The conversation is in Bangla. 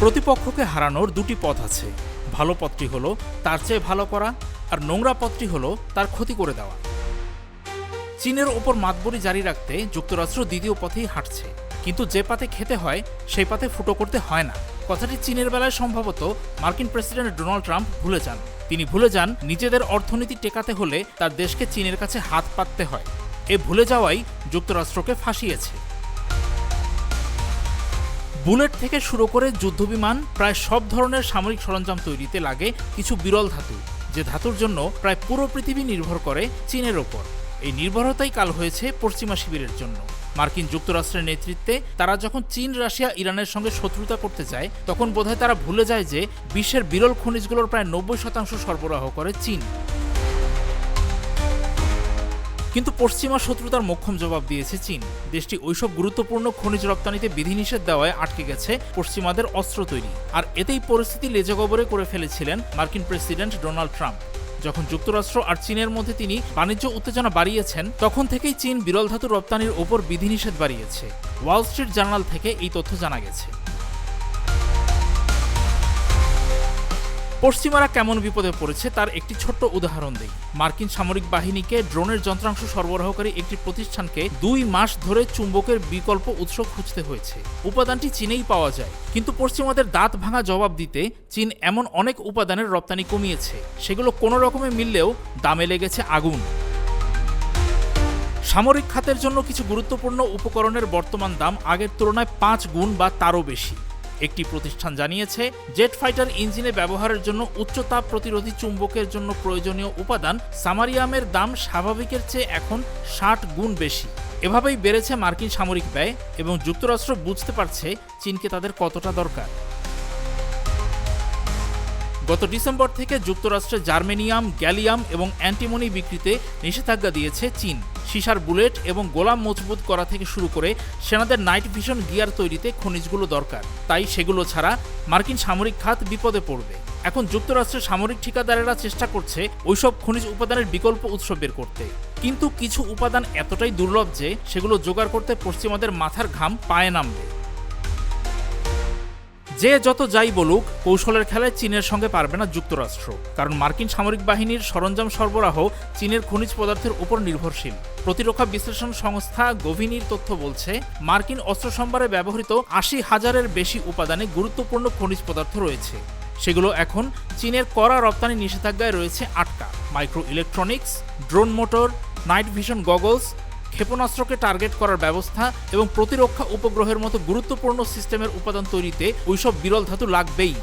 প্রতিপক্ষকে হারানোর দুটি পথ আছে। ভালো পথটি হলো তার চেয়ে ভালো করা, আর নোংরা পথটি হলো তার ক্ষতি করে দেওয়া। চীনের ওপর মাতবরি জারি রাখতে যুক্তরাষ্ট্র দ্বিতীয় পথেই হাঁটছে, কিন্তু যে পাতে খেতে হয় সেই পাতে ফুটো করতে হয় না। কথাটি চীনের বেলায় সম্ভবত মার্কিন প্রেসিডেন্ট ডোনাল্ড ট্রাম্প ভুলে যান। তিনি ভুলে যান নিজেদের অর্থনীতি টেকাতে হলে তার দেশকে চীনের কাছে হাত পাততে হয়। এ ভুলে যাওয়াই যুক্তরাষ্ট্রকে ফাঁসিয়েছে। বুলেট থেকে শুরু করে যুদ্ধবিমান, প্রায় সব ধরনের সামরিক সরঞ্জাম তৈরিতে লাগে কিছু বিরল ধাতু, যে ধাতুর জন্য প্রায় পুরো পৃথিবী নির্ভর করে চীনের ওপর। এই নির্ভরতাই কাল হয়েছে পশ্চিমা শিবিরের জন্য। মার্কিন যুক্তরাষ্ট্রের নেতৃত্বে তারা যখন চীন, রাশিয়া, ইরানের সঙ্গে শত্রুতা করতে যায়, তখন বোধহয় তারা ভুলে যায় যে বিশ্বের বিরল খনিজগুলোর প্রায় 90% সরবরাহ করে চীন। কিন্তু পশ্চিমা শত্রুতার মোক্ষম জবাব দিয়েছে চীন। দেশটি ওইসব গুরুত্বপূর্ণ খনিজ রপ্তানিতে বিধিনিষেধ দেওয়ায় আটকে গেছে পশ্চিমাদের অস্ত্র তৈরি। আর এতেই পরিস্থিতি লেজগবরে করে ফেলেছিলেন মার্কিন প্রেসিডেন্ট ডোনাল্ড ট্রাম্প। যখন যুক্তরাষ্ট্র আর চীনের মধ্যে তিনি বাণিজ্য উত্তেজনা বাড়িয়েছেন, তখন থেকেই চীন বিরল ধাতু রপ্তানির ওপর বিধিনিষেধ বাড়িয়েছে। ওয়াল স্ট্রিট জার্নাল থেকে এই তথ্য জানা গেছে। পশ্চিমারা কেমন বিপদে পড়েছে তার একটি ছোট্ট উদাহরণ দেই। মার্কিন সামরিক বাহিনীকে ড্রোনের যন্ত্রাংশ সরবরাহকারী একটি প্রতিষ্ঠানকে 2 মাস ধরে চুম্বকের বিকল্প উৎস খুঁজতে হয়েছে। উপাদানটি চীনেই পাওয়া যায়, কিন্তু পশ্চিমাদের দাঁত ভাঙা জবাব দিতে চীন এমন অনেক উপাদানের রপ্তানি কমিয়েছে, সেগুলো কোনো রকমে মিললেও দামে লেগেছে আগুন। সামরিক খাতের জন্য কিছু গুরুত্বপূর্ণ উপকরণের বর্তমান দাম আগের তুলনায় 5 গুণ বা তারও বেশি। একটি প্রতিষ্ঠান জানিয়েছে, জেট ফাইটার ইঞ্জিনে ব্যবহারের জন্য উচ্চ তাপ প্রতিরোধী চুম্বকের জন্য প্রয়োজনীয় উপাদান সামারিয়ামের দাম স্বাভাবিকের চেয়ে এখন 60 গুণ বেশি। এভাবেই বেড়েছে মার্কিন সামরিক ব্যয়, এবং যুক্তরাষ্ট্র বুঝতে পারছে চীনকে তাদের কতটা দরকার। গত ডিসেম্বর থেকে যুক্তরাষ্ট্রে জার্মেনিয়াম, গ্যালিয়াম এবং অ্যান্টিমনি বিক্রিতে নিষেধাজ্ঞা দিয়েছে চীন। সীসার বুলেট এবং গোলাম মজবুত করা থেকে শুরু করে সেনাদের নাইট ভিশন গিয়ার তৈরিতে খনিজগুলো দরকার, তাই সেগুলো ছাড়া মার্কিন সামরিক খাত বিপদে পড়বে। এখন যুক্তরাষ্ট্রের সামরিক ঠিকাদারেরা চেষ্টা করছে ওইসব খনিজ উপাদানের বিকল্প উৎস বের করতে, কিন্তু কিছু উপাদান এতটাই দুর্লভ যে সেগুলো জোগাড় করতে পশ্চিমাদের মাথার ঘাম পায়ে নামবে। যে যত যাই বলুক, কৌশলের খেলায় চীনের সঙ্গে পারবে না যুক্তরাষ্ট্র, কারণ মার্কিন সামরিক বাহিনীর সরঞ্জাম সরবরাহ চীনের খনিজ পদার্থের উপর নির্ভরশীল। প্রতিরক্ষা বিশ্লেষণ সংস্থা গভিনির তথ্য বলছে, মার্কিন অস্ত্র সম্ভারে ব্যবহৃত 80,000-এর বেশি উপাদানে গুরুত্বপূর্ণ খনিজ পদার্থ রয়েছে। সেগুলো এখন চীনের কড়া রপ্তানি নিষেধাজ্ঞায় রয়েছে আটকা। Microelectronics, drone motor, night vision goggles, ক্ষেপণাস্ত্রকে টার্গেট করার ব্যবস্থা এবং প্রতিরক্ষা উপগ্রহের মতো গুরুত্বপূর্ণ সিস্টেমের উপাদান তৈরিতে ওইসব বিরল ধাতু লাগবেই।